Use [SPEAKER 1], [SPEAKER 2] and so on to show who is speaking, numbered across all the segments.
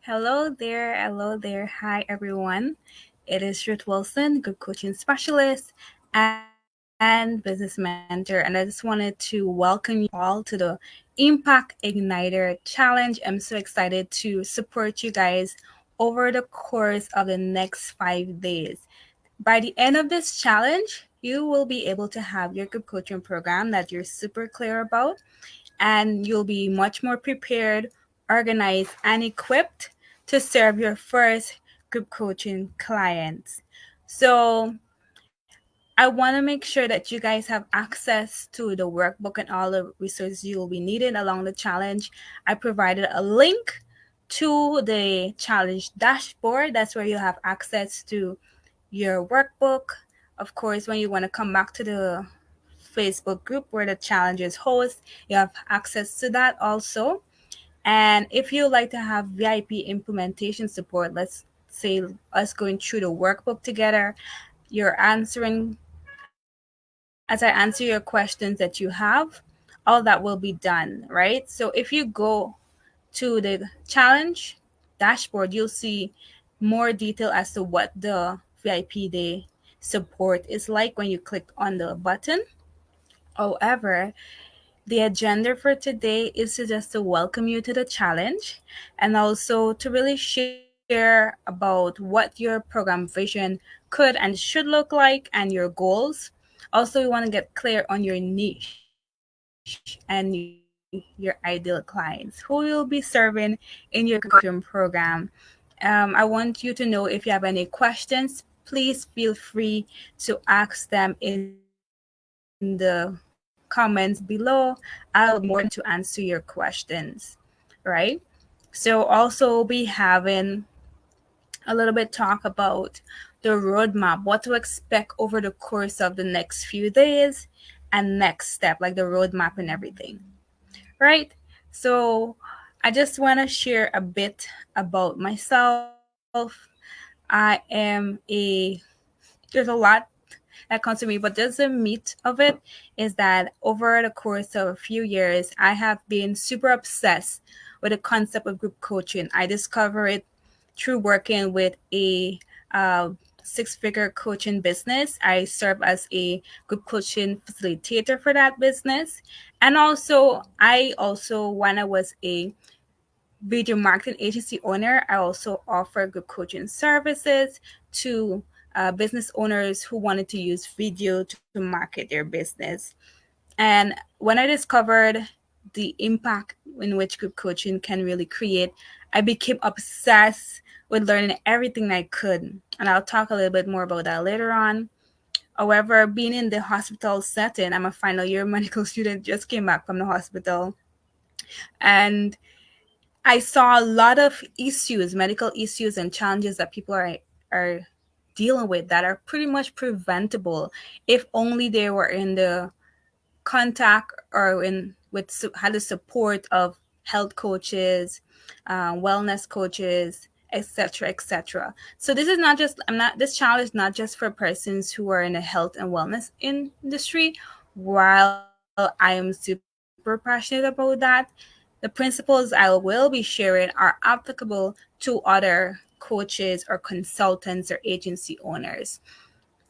[SPEAKER 1] Hello there. Hi, everyone. It is Ruth Wilson, group coaching specialist and business mentor. And I just wanted to welcome you all to the Impact Igniter Challenge. I'm so excited to support you guys over the course of the next 5 days. By the end of this challenge, you will be able to have your group coaching program that you're super clear about, and you'll be much more prepared, organized, and equipped to serve your first group coaching clients. So, I want to make sure that you guys have access to the workbook and all the resources you will be needing along the challenge. I provided a link to the challenge dashboard. That's where you have access to your workbook. Of course, when you want to come back to the Facebook group where the challenge is host, you have access to that also. And if you like to have VIP implementation support, let's say us going through the workbook together, you're answering as I answer your questions that you have, all that will be done, right? So if you go to the challenge dashboard, you'll see more detail as to what the VIP day support is like when you click on the button. However, the agenda for today is to just to welcome you to the challenge and also to really share about what your program vision could and should look like and your goals. Also, we want to get clear on your niche and your ideal clients, who you'll be serving in your group coaching program. I want you to know if you have any questions, please feel free to ask them in the comments below. I'll be more than happy to answer your questions, right? So also we'll be having a little bit talk about the roadmap, what to expect over the course of the next few days, and next step, like the roadmap and everything, right? So I just want to share a bit about myself. I am there's a lot that comes to me, but just the meat of it is that over the course of a few years, I have been super obsessed with the concept of group coaching. I discovered it through working with a uh, six-figure coaching business. I serve as a group coaching facilitator for that business, and when I was a video marketing agency owner, I also offer group coaching services to business owners who wanted to use video to market their business. And when I discovered the impact in which group coaching can really create, I became obsessed with learning everything I could. And I'll talk a little bit more about that later on. However, being in the hospital setting, I'm a final year medical student, just came back from the hospital. And I saw a lot of issues, medical issues and challenges that people are dealing with that are pretty much preventable if only they were in the contact or in with had the support of health coaches, wellness coaches, etc., etc. So this is not just I'm not this challenge is not just for persons who are in the health and wellness industry. While I am super passionate about that, the principles I will be sharing are applicable to other coaches or consultants or agency owners.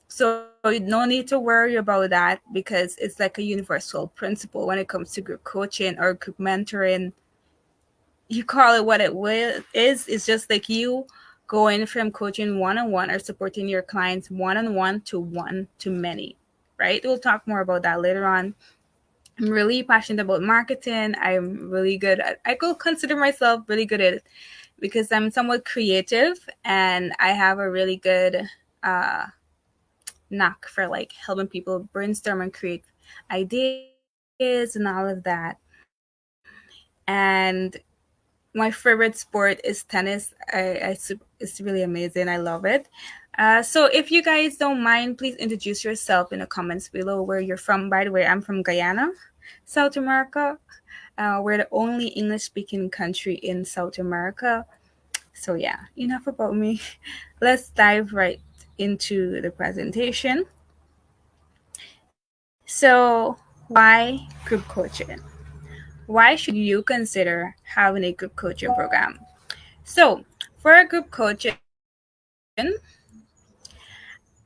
[SPEAKER 1] So no need to worry about that because it's like a universal principle when it comes to group coaching or group mentoring. You call it what it is. It's just like you going from coaching one-on-one or supporting your clients one-on-one to one to many, right? We'll talk more about that later on. I'm really passionate about marketing. I'm really good at, I could consider myself really good at it because I'm somewhat creative and I have a really good uh, knack for like helping people brainstorm and create ideas and all of that. And my favorite sport is tennis. It's really amazing. I love it. So if you guys don't mind, please introduce yourself in the comments below where you're from. By the way, I'm from Guyana, South America. We're the only English speaking country in South America. So yeah, enough about me. Let's dive right into the presentation. So why group coaching? Why should you consider having a group coaching program? So for a group coaching,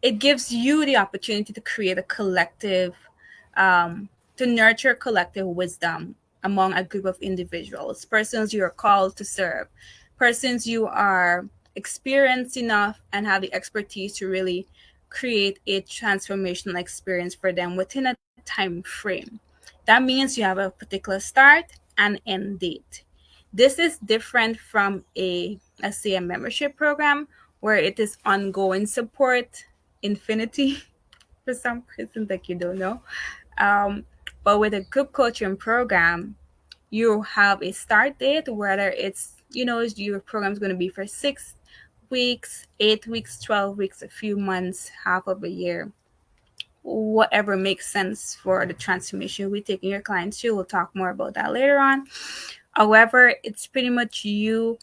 [SPEAKER 1] it gives you the opportunity to create a collective, to nurture collective wisdom among a group of individuals, persons you are called to serve, persons you are experienced enough and have the expertise to really create a transformational experience for them within a time frame. That means you have a particular start and end date. This is different from a, let's say, a membership program where it is ongoing support, infinity, for some reason that you don't know. Um, but with a group coaching program, you have a start date, whether it's, your program is going to be for 6 weeks, 8 weeks, 12 weeks, a few months, half of a year, whatever makes sense for the transformation we take in your clients through. We'll talk more about that later on. However, it's pretty much you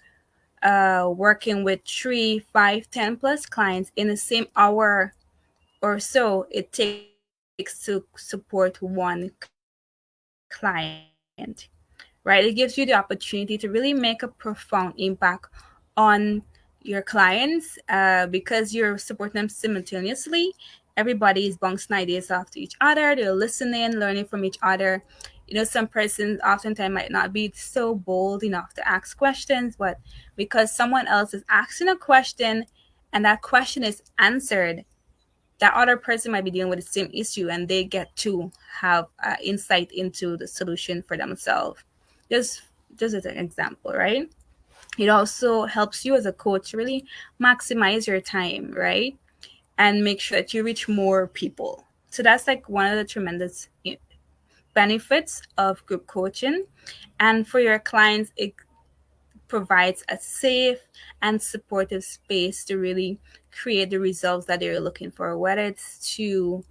[SPEAKER 1] working with 3, 5, 10+ clients in the same hour or so it takes to support one client, right? It gives you the opportunity to really make a profound impact on your clients because you're supporting them simultaneously. Everybody is bouncing ideas off to each other. They're listening, learning from each other. Some persons oftentimes might not be so bold enough to ask questions, but because someone else is asking a question and that question is answered, that other person might be dealing with the same issue and they get to have insight into the solution for themselves. Just just as an example, right? It also helps you as a coach really maximize your time, right? And make sure that you reach more people. So that's like one of the tremendous benefits of group coaching. And for your clients, it provides a safe and supportive space to really create the results that they're looking for, whether it's to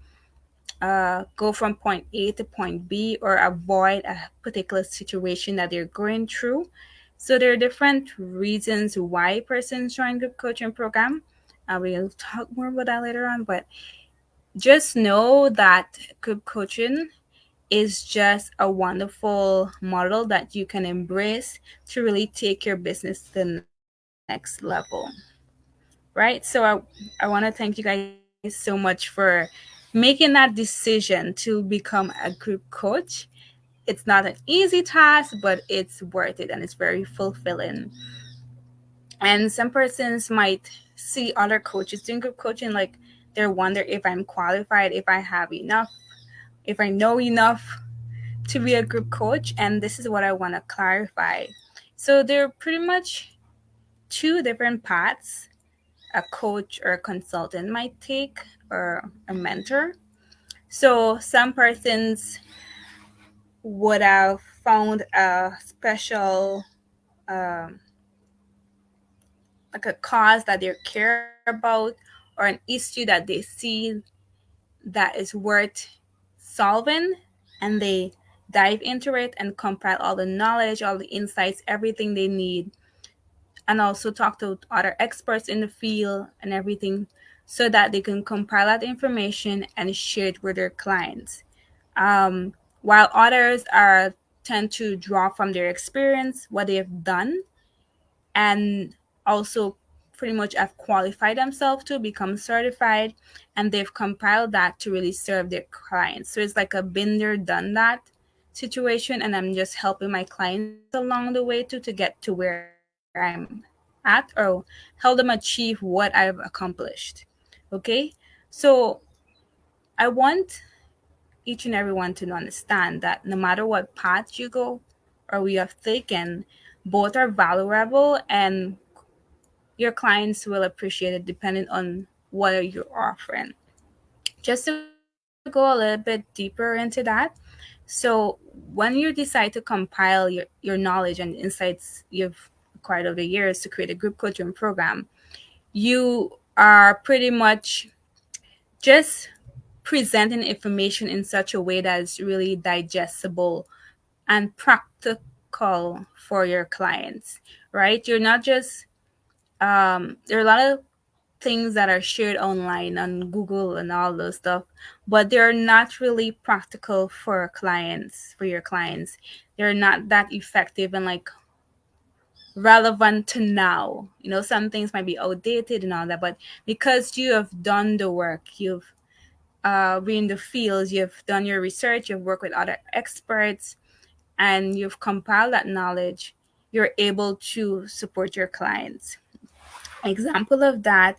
[SPEAKER 1] go from point A to point B or avoid a particular situation that they're going through. So there are different reasons why persons join group coaching program. We'll talk more about that later on, but just know that group coaching is just a wonderful model that you can embrace to really take your business to the next level. Right? So I want to thank you guys so much for making that decision to become a group coach. It's not an easy task, but it's worth it and it's very fulfilling. And some persons might see other coaches doing group coaching, like they wonder if I'm qualified, if I have enough, if I know enough to be a group coach. And this is what I want to clarify. So there are pretty much two different paths a coach or a consultant might take, or a mentor. So some persons would have found a special, um, like a cause that they care about, or an issue that they see that is worth solving, and they dive into it and compile all the knowledge, all the insights, everything they need, and also talk to other experts in the field and everything so that they can compile that information and share it with their clients. While others are tend to draw from their experience, what they've done, and also pretty much have qualified themselves to become certified, and they've compiled that to really serve their clients. So it's like a been there, done that situation, and I'm just helping my clients along the way to get to where I'm at, or help them achieve what I've accomplished. Okay? So I want each and everyone to understand that no matter what path you go or we have taken, both are valuable and your clients will appreciate it depending on what you're offering. Just to go a little bit deeper into that. So when you decide to compile your knowledge and insights you've acquired over the years to create a group coaching program, you are pretty much just presenting information in such a way that is really digestible and practical for your clients, right? You're not just, there are a lot of things that are shared online on Google and all those stuff, but they're not really practical for clients, for your clients. They're not that effective and like relevant to now. Some things might be outdated and all that, but because you have done the work, you've been in the fields, you've done your research, you've worked with other experts, and you've compiled that knowledge, you're able to support your clients. Example of that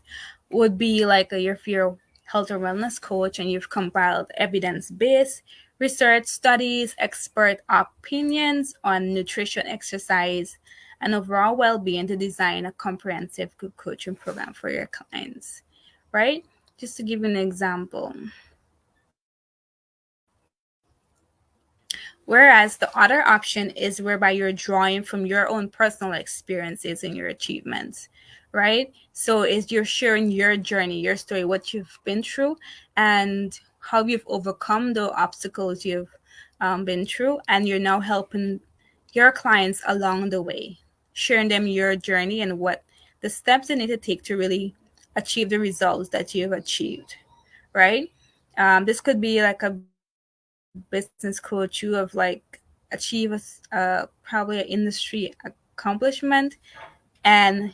[SPEAKER 1] would be like if you're a health or wellness coach and you've compiled evidence-based research studies, expert opinions on nutrition, exercise, and overall well-being to design a comprehensive group coaching program for your clients, right? Just to give you an example. Whereas the other option is whereby you're drawing from your own personal experiences and your achievements, right? So is you're sharing your journey, your story, what you've been through, and how you've overcome the obstacles you've been through, and you're now helping your clients along the way, sharing them your journey and what the steps they need to take to really achieve the results that you've achieved, right? This could be like a business coach who have like achieve probably an industry accomplishment, and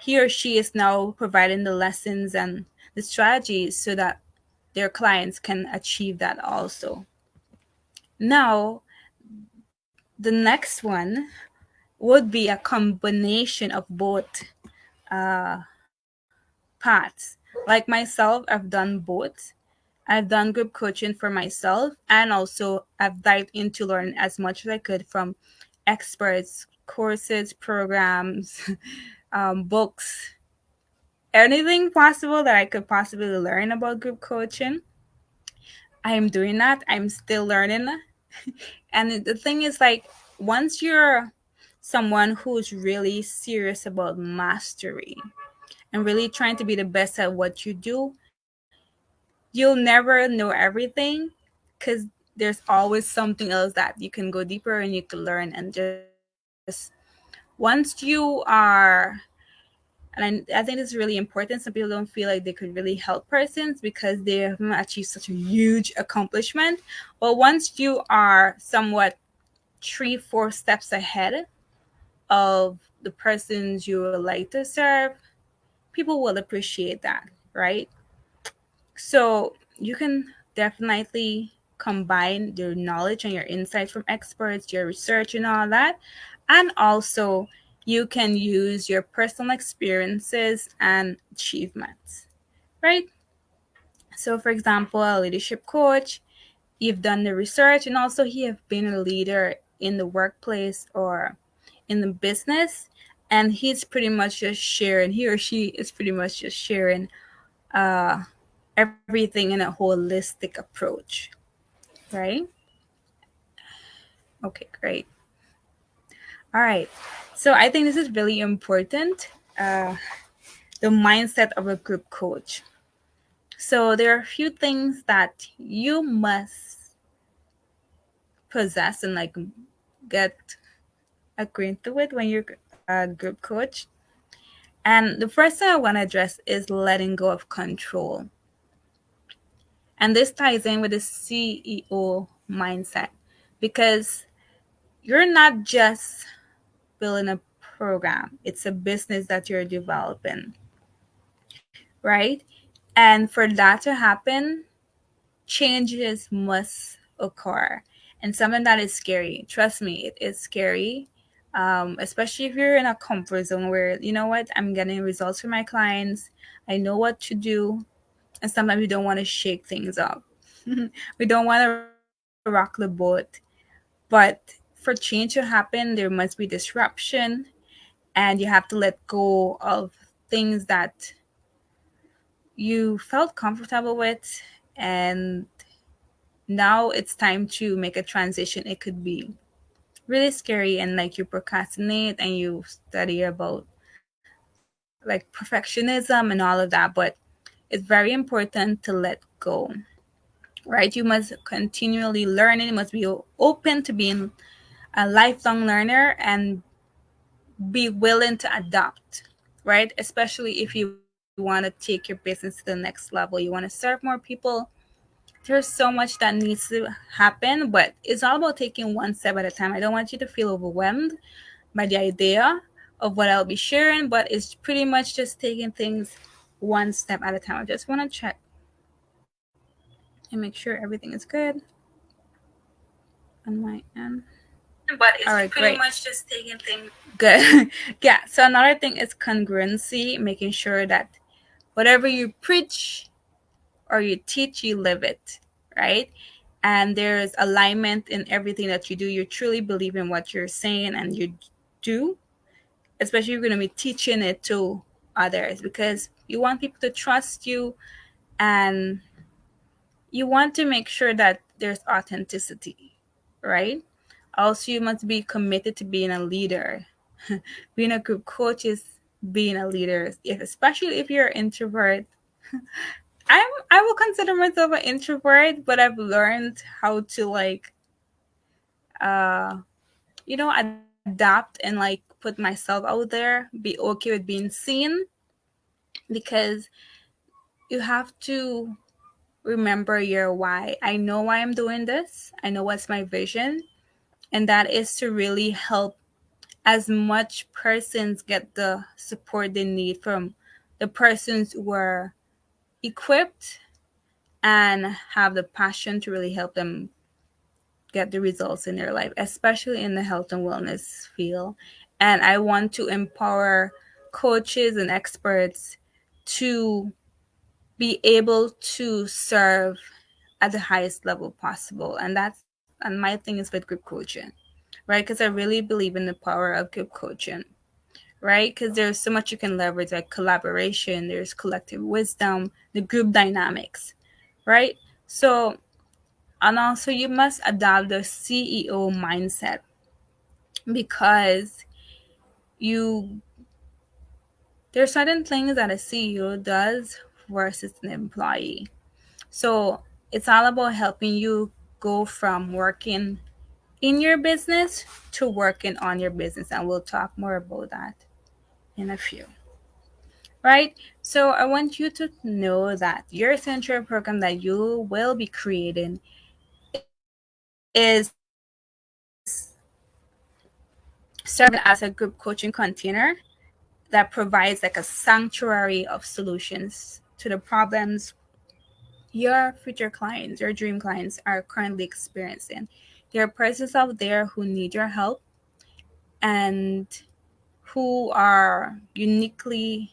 [SPEAKER 1] he or she is now providing the lessons and the strategies so that their clients can achieve that also. Now, the next one would be a combination of both uh, paths. Like myself, I've done both. I've done group coaching for myself, and also I've dived into learning as much as I could from experts, courses, programs, books, anything possible that I could possibly learn about group coaching. I am doing that. I'm still learning. And the thing is, like, once you're someone who's really serious about mastery and really trying to be the best at what you do, you'll never know everything because there's always something else that you can go deeper and you can learn. And just once you are, and I think it's really important, some people don't feel like they could really help persons because they haven't achieved such a huge accomplishment. But once you are somewhat 3-4 steps ahead of the persons you would like to serve, people will appreciate that, right? So you can definitely combine your knowledge and your insights from experts, your research, and all that. And also, you can use your personal experiences and achievements, right? So, for example, a leadership coach, you've done the research, and also you have been a leader in the workplace or in the business, and he's pretty much just sharing, he or she is pretty much just sharing uh, everything in a holistic approach, right? Okay, great. All right. So I think this is really important. The mindset of a group coach. So there are a few things that you must possess and like get acquainted with when you're a group coach. And the first thing I want to address is letting go of control. And this ties in with the CEO mindset because you're not just building a program, it's a business that you're developing, right? And for that to happen, changes must occur. And something that is scary. Trust me, it is scary. Especially if you're in a comfort zone where, you know what, I'm getting results from my clients, I know what to do, and sometimes we don't want to shake things up. We don't want to rock the boat. But for change to happen, there must be disruption, and you have to let go of things that you felt comfortable with. And now it's time to make a transition. It could be really scary, and like you procrastinate and you study about like perfectionism and all of that, but it's very important to let go, right? You must continually learn. You must be open to being a lifelong learner and be willing to adapt, right? Especially if you want to take your business to the next level, you want to serve more people. There's so much that needs to happen, but it's all about taking one step at a time. I don't want you to feel overwhelmed by the idea, of what I'll be sharing, but it's pretty much just taking things one step at a time. I just want to check and make sure everything is good on my end.
[SPEAKER 2] But it's
[SPEAKER 1] All right,
[SPEAKER 2] pretty
[SPEAKER 1] great.
[SPEAKER 2] much just taking things.
[SPEAKER 1] Good. Yeah. So another thing is congruency, making sure that whatever you preach or you teach, you live it, right? And there's alignment in everything that you do. You truly believe in what you're saying and you do, especially if you're going to be teaching it to others, because you want people to trust you and you want to make sure that there's authenticity, right? Also, you must be committed to being a leader. Being a group coach is being a leader, especially if you're an introvert. I will consider myself an introvert, but I've learned how to uh adapt and put myself out there, be okay with being seen, because you have to remember your why. I know why I'm doing this. I know what's my vision, and that is to really help as much persons get the support they need from the persons who are equipped and have the passion to really help them get the results in their life, especially in the health and wellness field. And I want to empower coaches and experts to be able to serve at the highest level possible. And my thing is with group coaching, right? Because I really believe in the power of group coaching, right? Because there's so much you can leverage, like collaboration, there's collective wisdom, the group dynamics, right? So, and also you must adopt the CEO mindset, because you there's certain things that a CEO does versus an employee. So it's all about helping you go from working in your business to working on your business, and we'll talk more about that in a few. Right? So I want you to know that your essential program that you will be creating is serving as a group coaching container that provides like a sanctuary of solutions to the problems your future clients, your dream clients are currently experiencing. There are persons out there who need your help and who are uniquely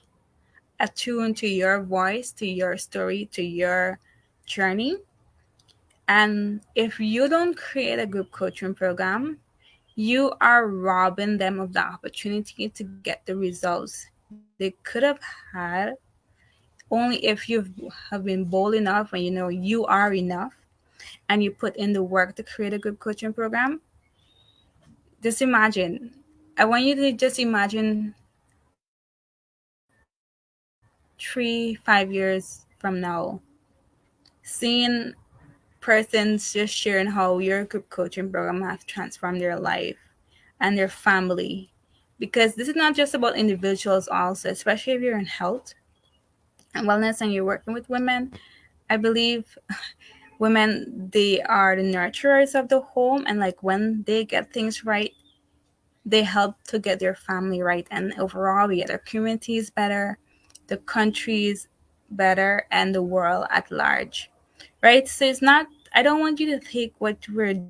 [SPEAKER 1] attuned to your voice, to your story, to your journey. And if you don't create a group coaching program, you are robbing them of the opportunity to get the results they could have had only if you have been bold enough and you know you are enough and you put in the work to create a group coaching program. Just imagine. I want you to just imagine 3, 5 years from now, seeing persons just sharing how your group coaching program has transformed their life and their family. Because this is not just about individuals, also, especially if you're in health and wellness and you're working with women. I believe women, they are the nurturers of the home, and when they get things right, they help to get their family right, and overall we get our communities better, the countries better, and the world at large, right? So it's not, I don't want you to take what we're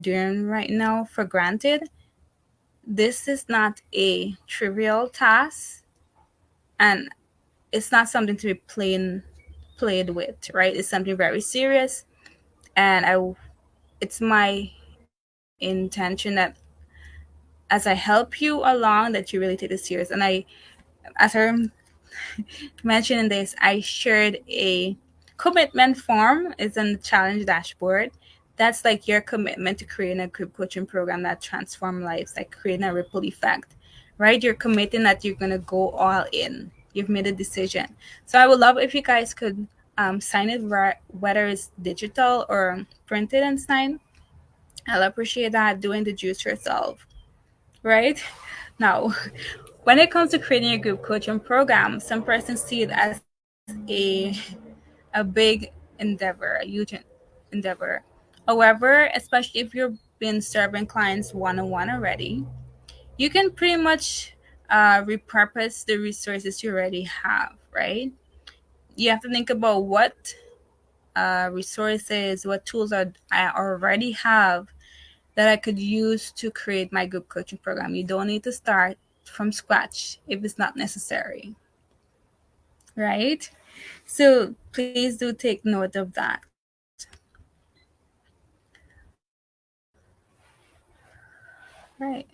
[SPEAKER 1] doing right now for granted. This is not a trivial task, and it's not something to be played with, right? It's something very serious, and it's my intention that as I help you along, that you really take this serious. And as I mentioned in this, I shared a commitment form. It's in the challenge dashboard. That's like your commitment to creating a group coaching program that transform lives, like creating a ripple effect, right? You're committing that you're gonna go all in. You've made a decision. So I would love if you guys could sign it, whether it's digital or printed and signed. I'll appreciate that. Doing the juice yourself, right? Now, when it comes to creating a group coaching program, some persons see it as a big endeavor, a huge endeavor. However, especially if you've been serving clients one on one already, you can pretty much repurpose the resources you already have, right? You have to think about what resources, what tools I already have that I could use to create my group coaching program. You don't need to start from scratch if it's not necessary, right? So please do take note of that. Right.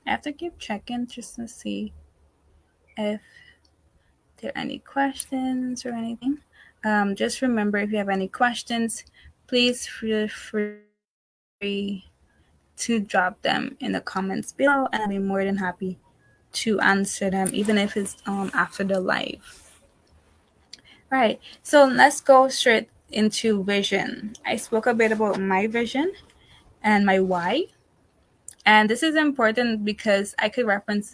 [SPEAKER 1] I have to keep checking just to see if there are any questions or anything. Just remember, if you have any questions, please feel free to drop them in the comments below, and I'll be more than happy to answer them, even if it's after the live. Right. So let's go straight into vision. I spoke a bit about my vision and my why. And this is important because I could reference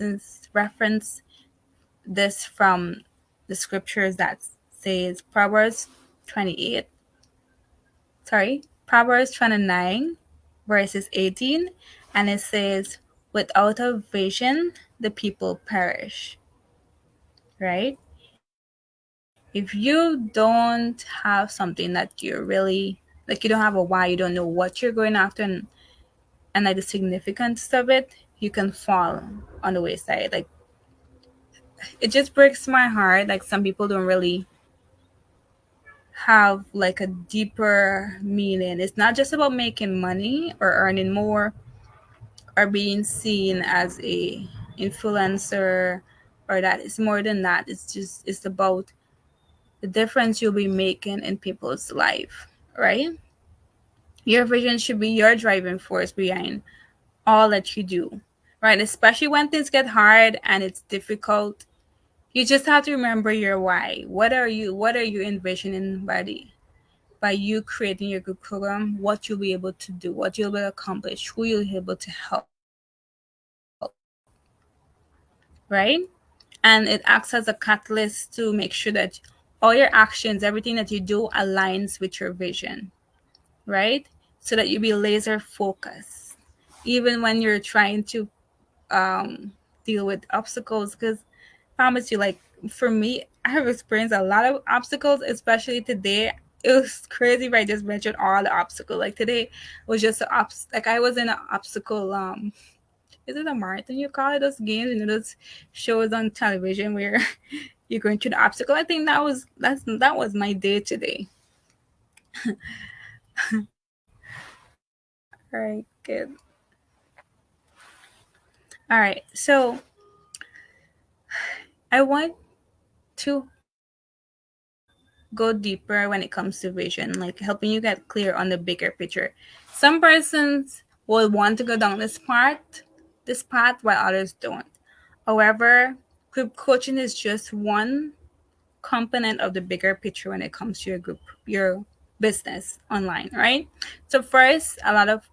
[SPEAKER 1] this from the scriptures that says Proverbs 29 verses 18, and it says, without a vision the people perish. Right? If you don't have something that you're really like, you don't have a why, you don't know what you're going after, and like the significance of it, you can fall on the wayside. Like, it just breaks my heart. Like, some people don't really have like a deeper meaning. It's not just about making money or earning more or being seen as a influencer, or that. It's more than that. It's about the difference you'll be making in people's life, right? Your vision should be your driving force behind all that you do, right? Especially when things get hard and it's difficult. You just have to remember your why. What are you envisioning by you creating your group program? What you'll be able to do, what you'll be able to accomplish, who you'll be able to help, right? And it acts as a catalyst to make sure that all your actions, everything that you do, aligns with your vision, right? So that you be laser focused, even when you're trying to um, deal with obstacles. Because promise you, like, for me, I have experienced a lot of obstacles, especially today. It was crazy if I just mentioned all the obstacles. Like, today was just like, I was in an obstacle. Is it a marathon you call it? Those games, those shows on television where you're going through the obstacle. I think that was my day today. All right, good. All right, so I want to go deeper when it comes to vision, like helping you get clear on the bigger picture. Some persons will want to go down this path, while others don't. However, group coaching is just one component of the bigger picture when it comes to your business online, right? So first, a lot of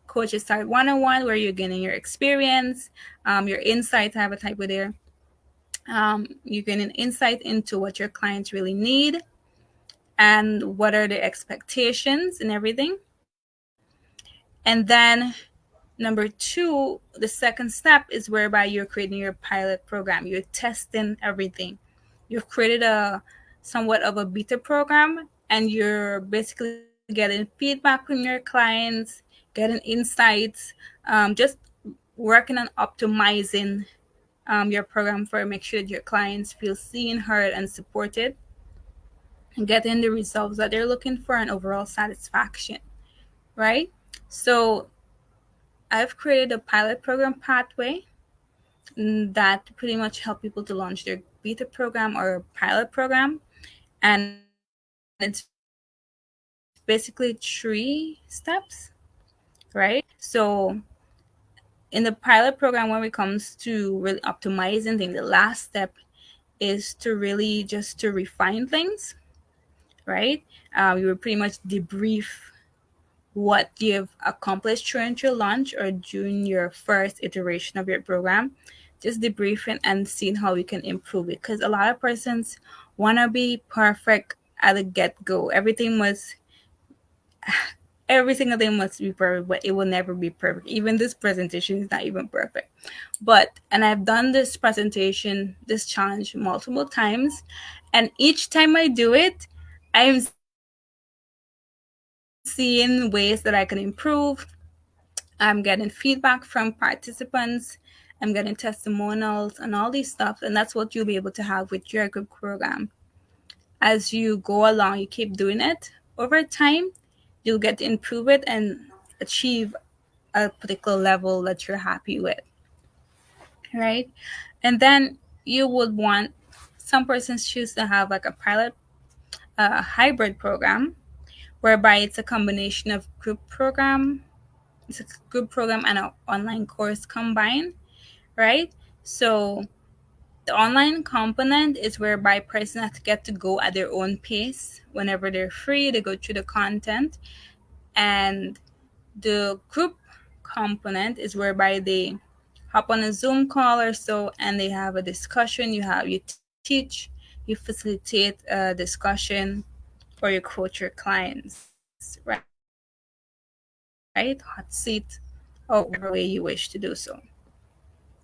[SPEAKER 1] coaches start one-on-one, where you're gaining your experience, your insight. I have a typo there. You're getting insight into what your clients really need and what are the expectations and everything. And then number two, the second step is whereby you're creating your pilot program. You're testing everything. You've created a somewhat of a beta program, and you're basically getting feedback from your clients, getting insights, just working on optimizing your program for make sure that your clients feel seen, heard, and supported, and getting the results that they're looking for and overall satisfaction, right? So I've created a pilot program pathway that pretty much help people to launch their beta program or pilot program. And it's basically 3 steps, right? So in the pilot program, when it comes to really optimizing things, the last step is to really just to refine things, right? You will pretty much debrief what you've accomplished during your launch or during your first iteration of your program. Just debriefing and seeing how we can improve it, because a lot of persons want to be perfect at the get-go. Everything was every single thing must be perfect, but it will never be perfect. Even this presentation is not even perfect. But, and I've done this presentation, this challenge multiple times, and each time I do it, I'm seeing ways that I can improve. I'm getting feedback from participants. I'm getting testimonials and all these stuff. And that's what you'll be able to have with your group program. As you go along, you keep doing it over time, you'll get to improve it and achieve a particular level that you're happy with, right? And then you would want, some persons choose to have like a pilot, hybrid program, whereby it's a combination of group program, it's a group program and an online course combined, right? So the online component is whereby persons get to go at their own pace whenever they're free. They go through the content, and the group component is whereby they hop on a Zoom call or so and they have a discussion. You teach, you facilitate a discussion, or you coach your clients, right? Hot seat, or whatever way you wish to do so.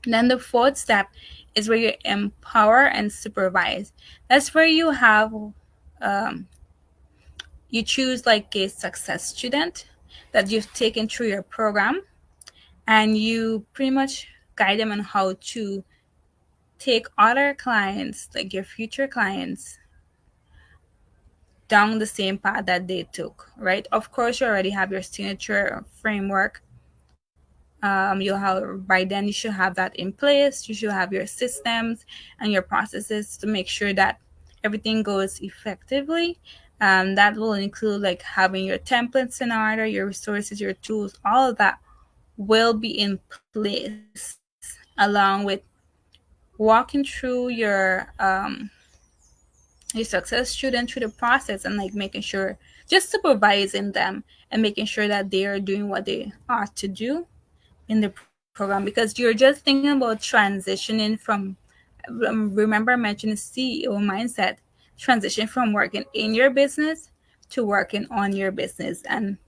[SPEAKER 1] Then the fourth step is where you empower and supervise. That's where you have, um, you choose like a success student that you've taken through your program, and you pretty much guide them on how to take other clients, like your future clients, down the same path that they took, right? Of course, you already have your signature framework. You'll have, by then you should have that in place. You should have your systems and your processes to make sure that everything goes effectively. That will include like having your templates in order, your resources, your tools, all of that will be in place, along with walking through your success student through the process, and like making sure, just supervising them and making sure that they are doing what they ought to do in the program, because you're just thinking about transitioning from, remember I mentioned the CEO mindset, transition from working in your business to working on your business. And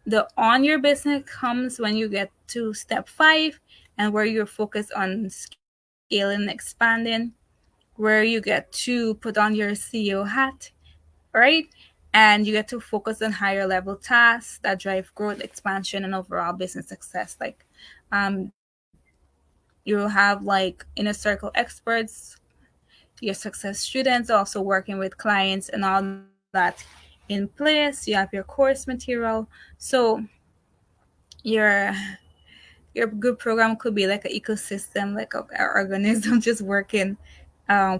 [SPEAKER 1] the on your business comes when you get to step 5, and where you're focused on scaling and expanding, where you get to put on your CEO hat, right? And you get to focus on higher level tasks that drive growth, expansion, and overall business success. Like, um, you'll have like inner circle experts, your success students also working with clients and all that in place. You have your course material. So your your good program could be like an ecosystem, like an organism just working,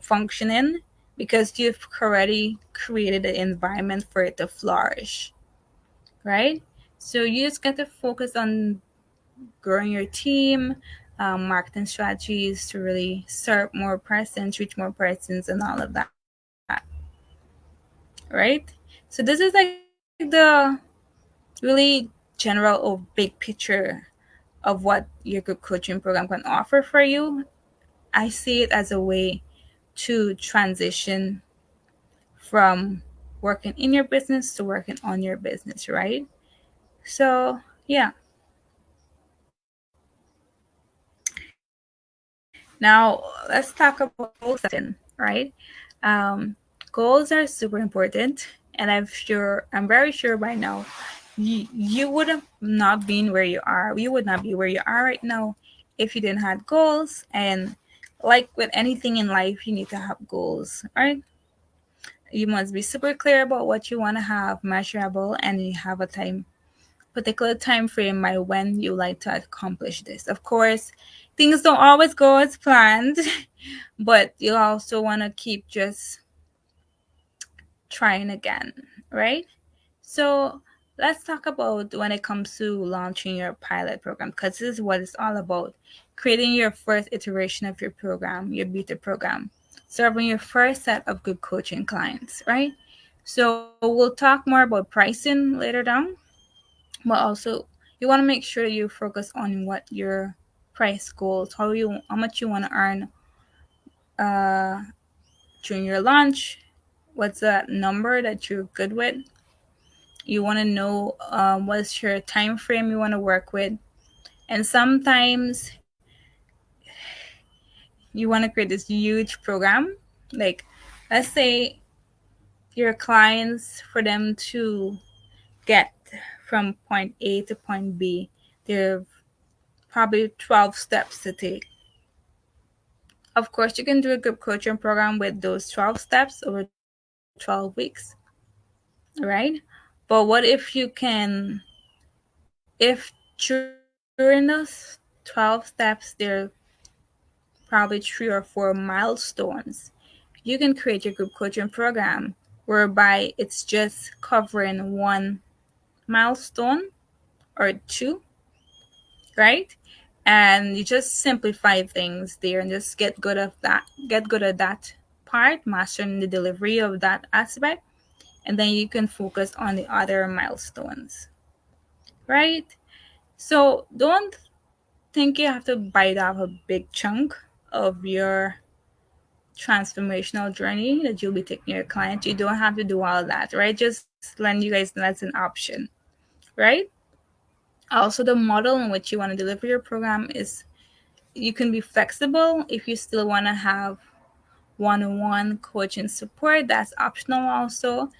[SPEAKER 1] functioning, because you've already created an environment for it to flourish, right? So you just got to focus on growing your team, marketing strategies to really serve more persons, reach more persons, and all of that, right? So this is like the really general or big picture of what your group coaching program can offer for you. I see it as a way to transition from working in your business to working on your business, right? So, yeah. Now, let's talk about goal setting, right? Goals are super important, and I'm very sure by now, you would have not been where you are. You would not be where you are right now if you didn't have goals. And like with anything in life, you need to have goals, right? You must be super clear about what you want to have, measurable, and you have a particular time frame by when you like to accomplish this. Of course, things don't always go as planned, but you also want to keep just trying again, right? So let's talk about when it comes to launching your pilot program, because this is what it's all about: creating your first iteration of your program, your beta program, serving your first set of good coaching clients, right? So we'll talk more about pricing later down, but also you want to make sure you focus on what your price goals, how much you want to earn, uh, during your launch. What's a number that you're good with? You want to know what's your time frame you want to work with. And sometimes you want to create this huge program. Like, let's say your clients, for them to get from point A to point B, there are probably 12 steps to take. Of course, you can do a group coaching program with those 12 steps over 12 weeks, right? But what if you can, if during those 12 steps, there are probably 3 or 4 milestones, you can create your group coaching program whereby it's just covering one milestone or two, right? And you just simplify things there and just get good at that part, mastering the delivery of that aspect, and then you can focus on the other milestones, right? So don't think you have to bite off a big chunk of your transformational journey that you'll be taking your client. You don't have to do all that, right? Just letting you guys know that's an option, right? Also, the model in which you want to deliver your program is, you can be flexible. If you still want to have one-on-one coaching support, that's optional also.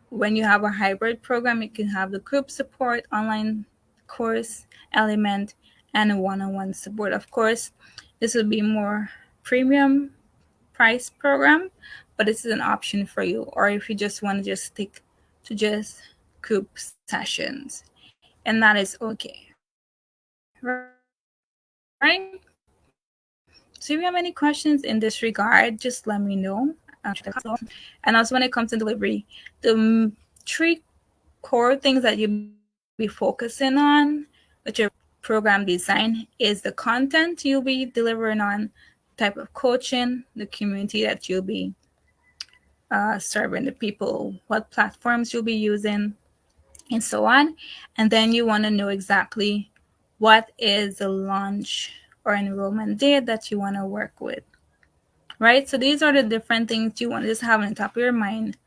[SPEAKER 1] When you have a hybrid program, you can have the group support, online course element, and a one-on-one support. Of course, this will be more premium price program, but this is an option for you. Or if you just want to just stick to just group sessions, and that is okay, right? So if you have any questions in this regard, just let me know. And also when it comes to delivery, three core things that you'll be focusing on with your program design is the content you'll be delivering on, type of coaching, the community that you'll be serving the people, what platforms you'll be using, and so on. And then you want to know exactly what is the launch or enrollment date that you want to work with, right? So these are the different things you want to just have on the top of your mind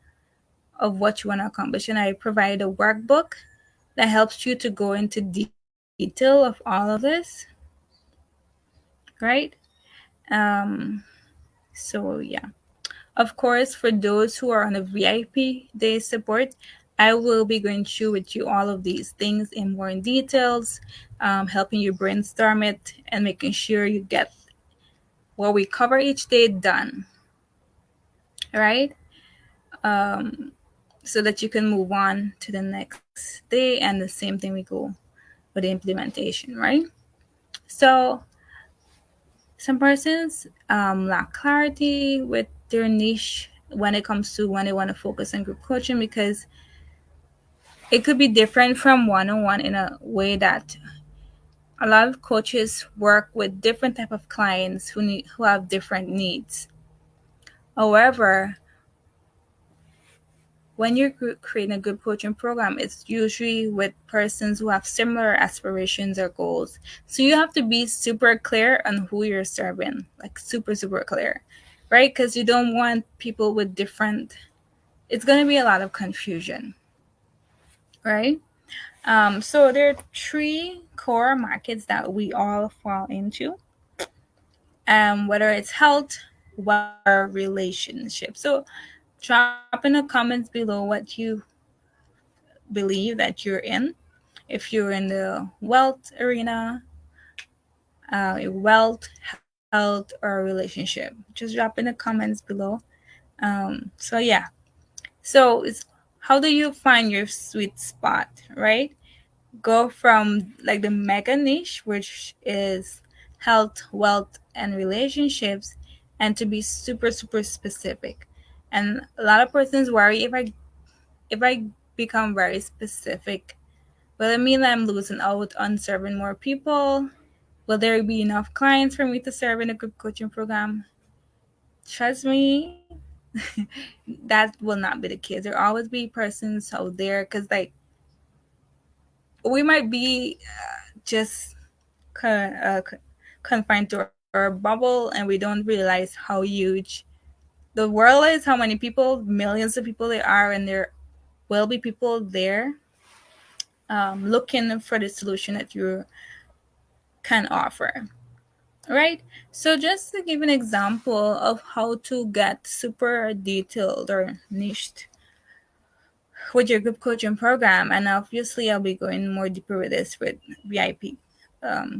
[SPEAKER 1] of what you want to accomplish. And I provide a workbook that helps you to go into detail of all of this, right? So yeah. Of course, for those who are on the VIP day support, I will be going through with you all of these things in more in details, helping you brainstorm it and making sure you get what we cover each day done, right? So that you can move on to the next day, and the same thing we go with the implementation, right? So some persons lack clarity with their niche when it comes to when they want to focus on group coaching, because it could be different from one-on-one in a way that a lot of coaches work with different type of clients who have different needs. However, when you're creating a group coaching program, it's usually with persons who have similar aspirations or goals. So you have to be super clear on who you're serving, like super, super clear, right? Because you don't want people with different, it's going to be a lot of confusion, right? So there are three core markets that we all fall into, whether it's health, wealth, or relationship. So drop in the comments below what you believe that you're in. If you're in the wealth arena, wealth, health, or relationship, just drop in the comments below. So yeah. So it's, how do you find your sweet spot, right? Go from like the mega niche, which is health, wealth, and relationships, and to be super, super specific. And a lot of persons worry, if I become very specific, will it mean that I'm losing out on serving more people? Will there be enough clients for me to serve in a group coaching program? Trust me, that will not be the case. There will always be persons out there, because like we might be just confined to our bubble, and we don't realize how huge the world is, how many people, millions of people there are, and there will be people there looking for the solution that you can offer. Right? So just to give an example of how to get super detailed or niched with your group coaching program, and obviously I'll be going more deeper with this with VIP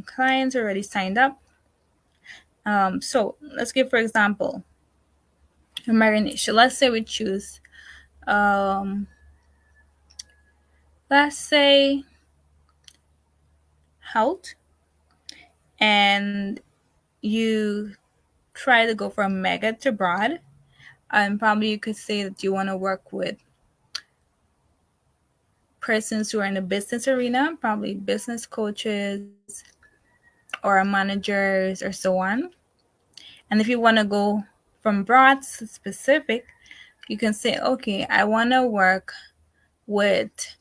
[SPEAKER 1] clients already signed up. So let's give, for example, a niche. So let's say we choose, let's say health, and you try to go from mega to broad. And probably you could say that you want to work with persons who are in the business arena, probably business coaches or managers or so on. And if you want to go from broad to specific, you can say, okay, I want to work with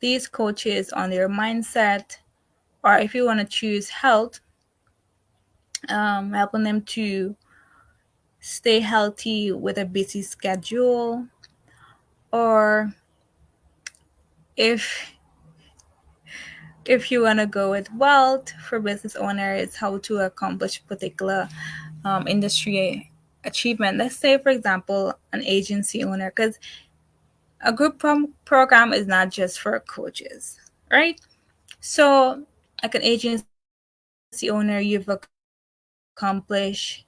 [SPEAKER 1] these coaches on their mindset, or if you want to choose health, helping them to stay healthy with a busy schedule, or if you want to go with wealth for business owners, how to accomplish particular industry achievement. Let's say, for example, an agency owner, because a group program is not just for coaches, right? So, like an agency owner, you've accomplished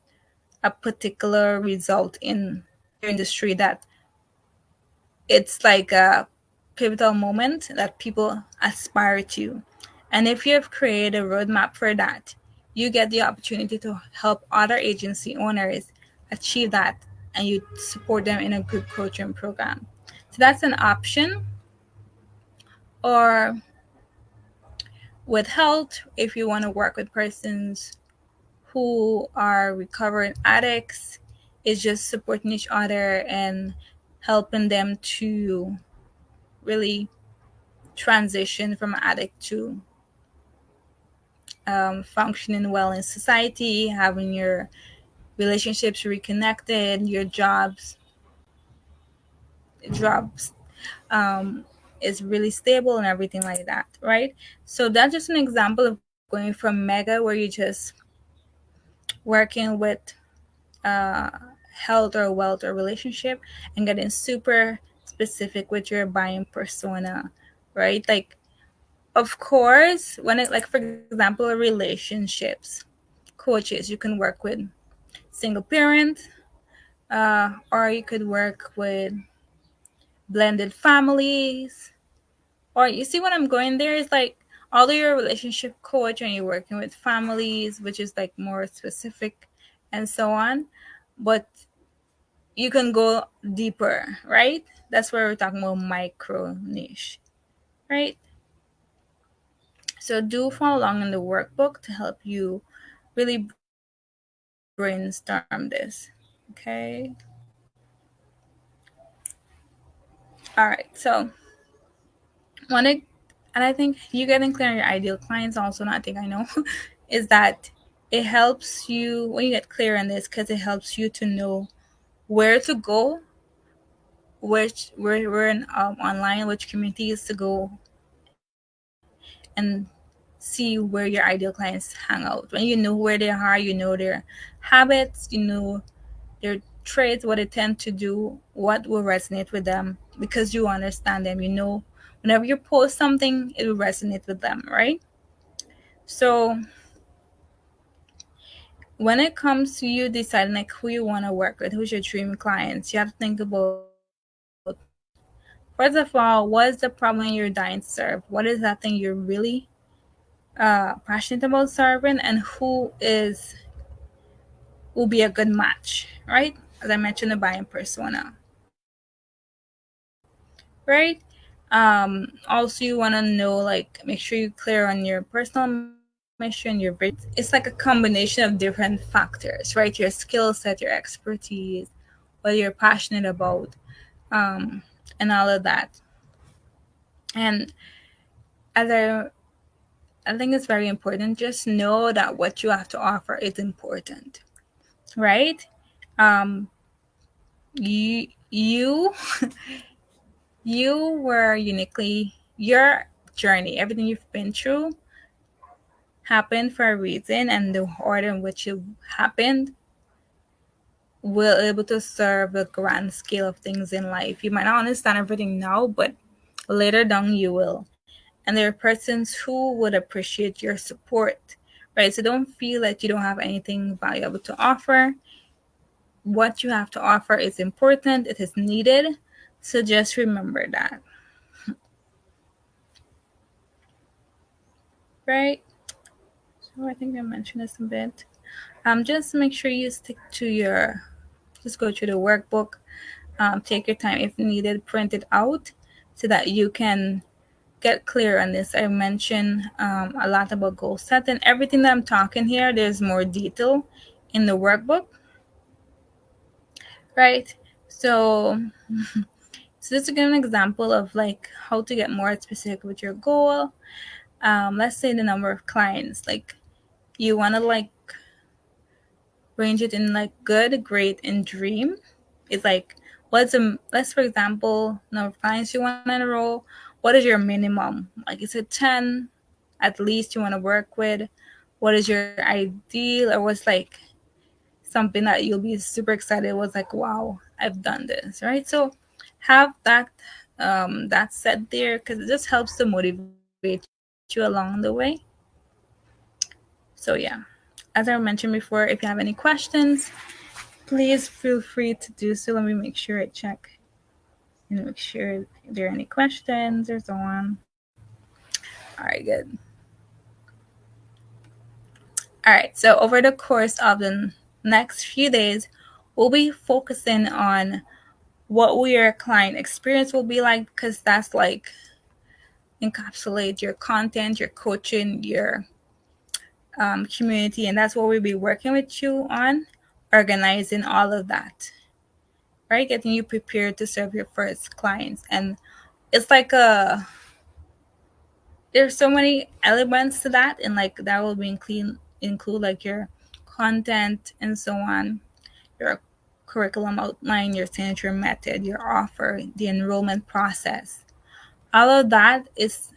[SPEAKER 1] a particular result in your industry that it's like a pivotal moment that people aspire to. And if you have created a roadmap for that, you get the opportunity to help other agency owners achieve that, and you support them in a group coaching program. So that's an option. Or with health, if you want to work with persons who are recovering addicts, it's just supporting each other and helping them to really transition from addict to functioning well in society, having your relationships reconnected, your jobs is really stable and everything like that, right? So that's just an example of going from mega, where you just working with uh, health or wealth or relationship, and getting super specific with your buying persona, right? Like, of course, when it, like, for example, relationships coaches, you can work with single parent, or you could work with blended families, or you see what I'm going there is like, although you're a relationship coach and you're working with families, which is like more specific and so on, but you can go deeper, right? That's where we're talking about micro niche, right? So do follow along in the workbook to help you really brainstorm this. Okay. All right. So one, and I think you getting clear on your ideal clients also, not think I know, is that it helps you when you get clear on this, because it helps you to know where to go, which where in online, which communities to go, and see where your ideal clients hang out. When you know where they are, you know their habits, you know their traits, what they tend to do, what will resonate with them, because you understand them. You know, whenever you post something, it will resonate with them, right? So when it comes to you deciding like who you want to work with, who's your dream clients, you have to think about, first of all, what is the problem you're dying to serve? What is that thing you're really passionate about serving, and will be a good match, right? As I mentioned, the buying persona, right? Also, you want to know, like, make sure you're clear on your personal mission, your vision. It's like a combination of different factors, right? Your skill set, your expertise, what you're passionate about, and all of that. And as I think it's very important, just know that what you have to offer is important, right? Um, you you were uniquely your journey, everything you've been through happened for a reason, and the order in which it happened will able to serve the grand scale of things in life. You might not understand everything now, but later down you will. And there are persons who would appreciate your support, right? So don't feel that you don't have anything valuable to offer. What you have to offer is important, it is needed. So just remember that, right? So I think I mentioned this a bit. Just make sure you stick to just go through the workbook. Take your time if needed, print it out so that you can get clear on this. I mentioned a lot about goal setting. Everything that I'm talking here, there's more detail in the workbook, right? So, so this is an example of like how to get more specific with your goal. Let's say the number of clients. Like you want to like range it in like good, great, and dream. It's like let's for example number of clients you want in a row. What is your minimum? Like is it 10 at least you want to work with? What is your ideal, or what's like something that you'll be super excited was like, wow, I've done this, right? So have that set there because it just helps to motivate you along the way. So yeah, as I mentioned before, if you have any questions, please feel free to do so. Let me make sure I check and make sure if there are any questions or so on. All right, good. All right, so over the course of the next few days, we'll be focusing on what your client experience will be like because that's like encapsulate your content, your coaching, your community, and that's what we'll be working with you on, organizing all of that, right? Getting you prepared to serve your first clients. And it's like there's so many elements to that, and like that will be include like your content and so on, your curriculum outline, your signature method, your offer, the enrollment process. All of that is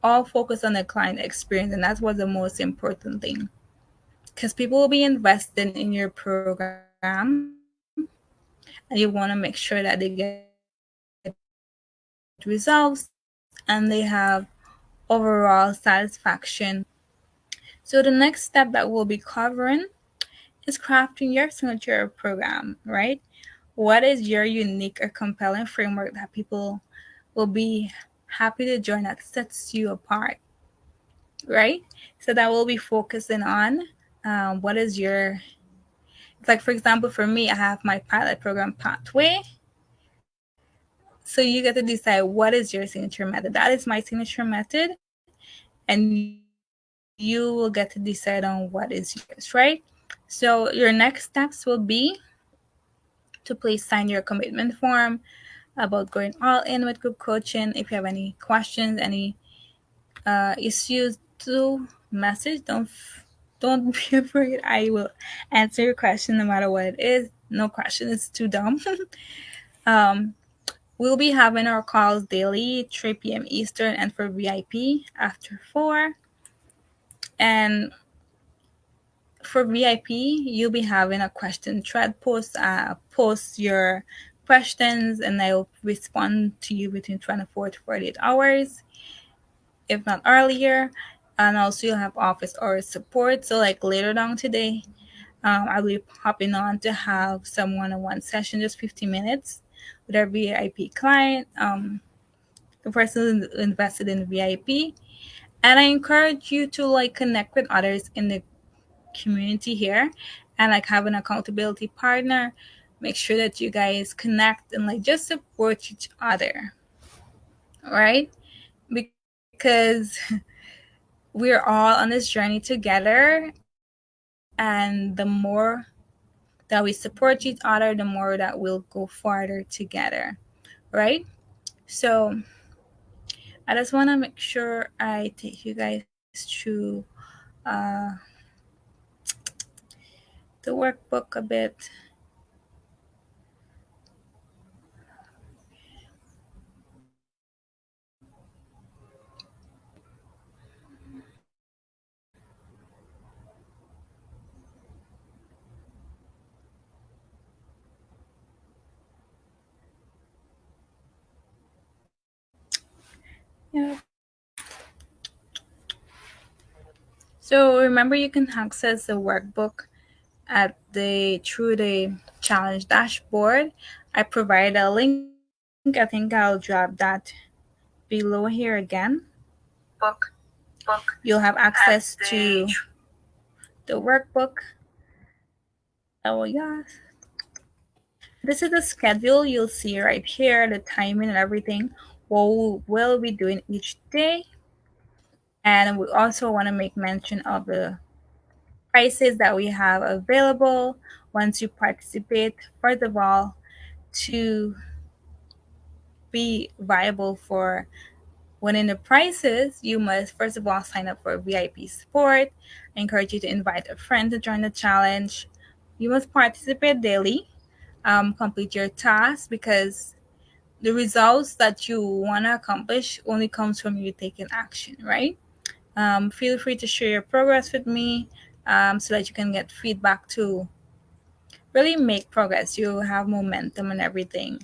[SPEAKER 1] all focused on the client experience, and that's what's the most important thing. Because people will be investing in your program, and you want to make sure that they get results and they have overall satisfaction. So the next step that we'll be covering is crafting your signature program, right? What is your unique or compelling framework that people will be happy to join that sets you apart, right? So that we'll be focusing on what is your, like for example, for me, I have my pilot program pathway. So you get to decide what is your signature method. That is my signature method, and you will get to decide on what is yours, right? So your next steps will be to please sign your commitment form about going all in with group coaching. If you have any questions, any issues, to message. Don't be afraid. I will answer your question no matter what it is. No question is too dumb. um, we'll be having our calls daily, 3 p.m. Eastern, and for VIP after 4. And for VIP, you'll be having a question thread post your questions, and I'll respond to you between 24 to 48 hours, if not earlier. And also, you'll have office hours support. So, like later down today, I'll be hopping on to have some one-on-one session, just 15 minutes, with our VIP client, the person who invested in VIP. And I encourage you to like connect with others in the community here and like have an accountability partner. Make sure that you guys connect and like just support each other, right? Because we're all on this journey together, and the more that we support each other, the more that we'll go farther together, right? So I just want to make sure I take you guys through uh, the workbook a bit. Yeah. So remember, you can access the workbook at the through the challenge dashboard. I provide a link. I think I'll drop that below here again.
[SPEAKER 2] Book.
[SPEAKER 1] You'll have access to the workbook. Oh yes. This is the schedule you'll see right here, the timing and everything. What we'll be doing each day. And we also want to make mention of the prices that we have available once you participate. First of all, to be viable for winning the prizes, you must first of all sign up for VIP support. I encourage you to invite a friend to join the challenge. You must participate daily, complete your tasks, because the results that you want to accomplish only comes from you taking action, right? Feel free to share your progress with me, so that you can get feedback to really make progress. You have momentum and everything.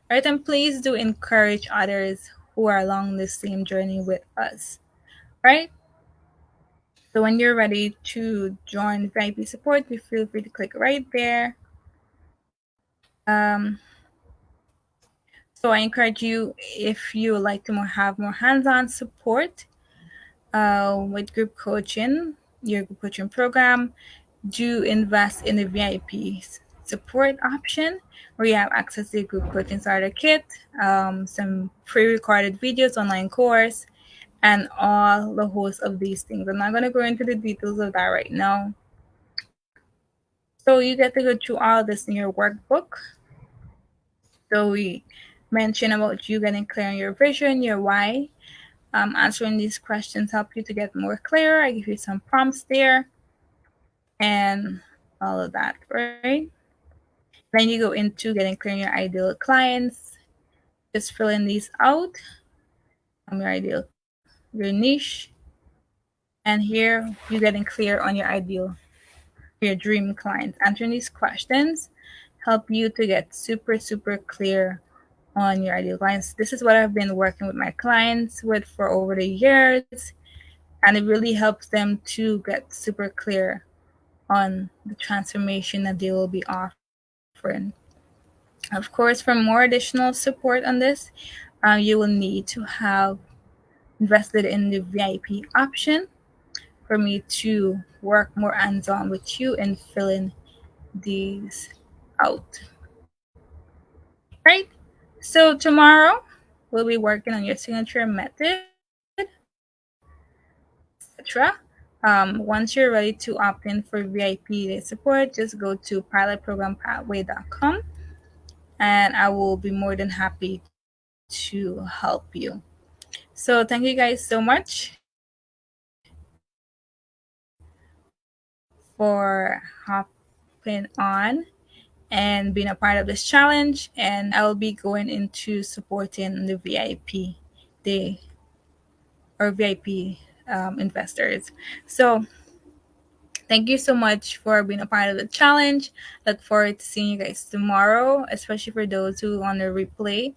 [SPEAKER 1] Right? And please do encourage others who are along the same journey with us. Right? So when you're ready to join VIP support, you feel free to click right there. Um, so I encourage you, if you would like to have more hands-on support with group coaching, your group coaching program, do invest in the VIP support option, where you have access to the group coaching starter kit, some pre-recorded videos, online course, and all the host of these things. I'm not going to go into the details of that right now. So you get to go through all this in your workbook. So we mention about you getting clear on your vision, your why. Answering these questions help you to get more clear. I give you some prompts there and all of that, right? Then you go into getting clear on your ideal clients. Just filling these out. Your ideal, your niche, and here you're getting clear on your ideal, your dream clients. Answering these questions help you to get super clear on your ideal clients. This is what I've been working with my clients with for over the years, and it really helps them to get super clear on the transformation that they will be offering. Of course, for more additional support on this, you will need to have invested in the VIP option for me to work more hands-on with you and filling these out. Right? So tomorrow we'll be working on your signature method, etc. Once you're ready to opt in for VIP support, just go to pilotprogrampathway.com and I will be more than happy to help you. So thank you guys so much for hopping on and being a part of this challenge. And I'll be going into supporting the VIP day or VIP investors. So thank you so much for being a part of the challenge. Look forward to seeing you guys tomorrow, especially for those who want to replay.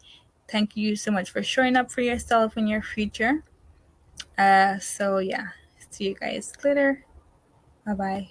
[SPEAKER 1] Thank you so much for showing up for yourself in your future. So yeah, see you guys later. Bye bye.